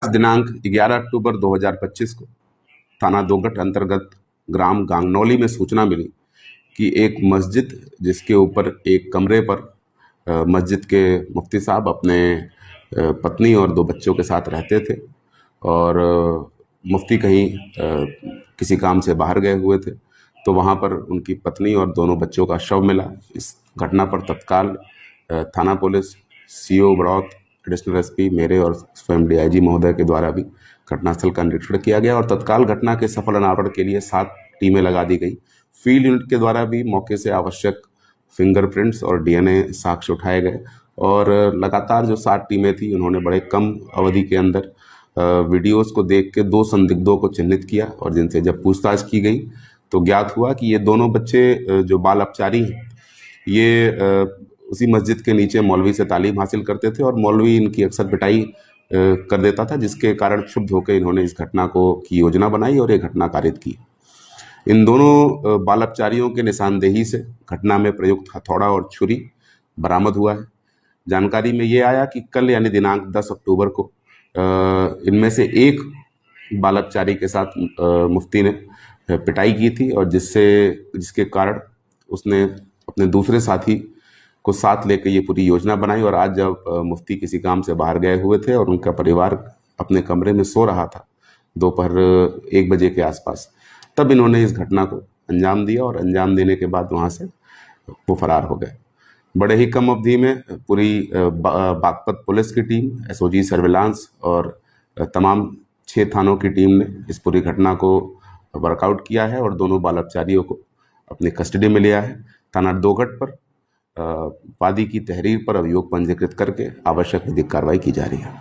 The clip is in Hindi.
दिनांक 11 अक्टूबर 2025 को थाना दोगट अंतर्गत ग्राम गांगनौली में सूचना मिली कि एक मस्जिद जिसके ऊपर एक कमरे पर मस्जिद के मुफ्ती साहब अपने पत्नी और 2 बच्चों के साथ रहते थे और मुफ्ती कहीं किसी काम से बाहर गए हुए थे, तो वहाँ पर उनकी पत्नी और दोनों बच्चों का शव मिला। इस घटना पर तत्काल थाना police, CO Baraut, additional SP मेरे और स्वयं डीआईजी महोदय के द्वारा भी घटनास्थल का निरीक्षण किया गया और तत्काल घटना के सफल अनावरण के लिए 7 टीमें लगा दी गई। फील्ड यूनिट के द्वारा भी मौके से आवश्यक फिंगरप्रिंट्स और डीएनए साक्ष्य उठाए गए और लगातार जो 7 टीमें थी उन्होंने बड़े कम अवधि के अंदर वीडियोस को देख के 2 संदिग्धों को चिन्हित किया और जिनसे जब पूछताछ की गई तो ज्ञात हुआ कि ये दोनों बच्चे जो बाल अपचारी हैं, ये उसी मस्जिद के नीचे मौलवी से तालीम हासिल करते थे और मौलवी इनकी अक्सर पिटाई कर देता था, जिसके कारण क्षुब्ध होकर इन्होंने इस घटना की योजना बनाई और ये घटना कारित की। इन दोनों बाल अपचारियों के निशानदेही से घटना में प्रयुक्त हथौड़ा और छुरी बरामद हुआ है। जानकारी में ये आया कि कल यानी दिनांक 10 अक्टूबर को इनमें से एक बाल अपचारी के साथ मुफ्ती ने पिटाई की थी और जिसके कारण उसने अपने दूसरे साथी को साथ लेकर ये पूरी योजना बनाई और आज जब मुफ्ती किसी काम से बाहर गए हुए थे और उनका परिवार अपने कमरे में सो रहा था दोपहर 1 बजे के आसपास, तब इन्होंने इस घटना को अंजाम दिया और अंजाम देने के बाद वहाँ से वो फरार हो गए। बड़े ही कम अवधि में पूरी बागपत पुलिस की टीम, एसओजी सर्विलांस और तमाम 6 थानों की टीम ने इस पूरी घटना को वर्कआउट किया है और दोनों बाल अपचारियों को अपनी कस्टडी में लिया है। थाना दोगट पर वादी की तहरीर पर अभियोग पंजीकृत करके आवश्यक विधिक कार्रवाई की जा रही है।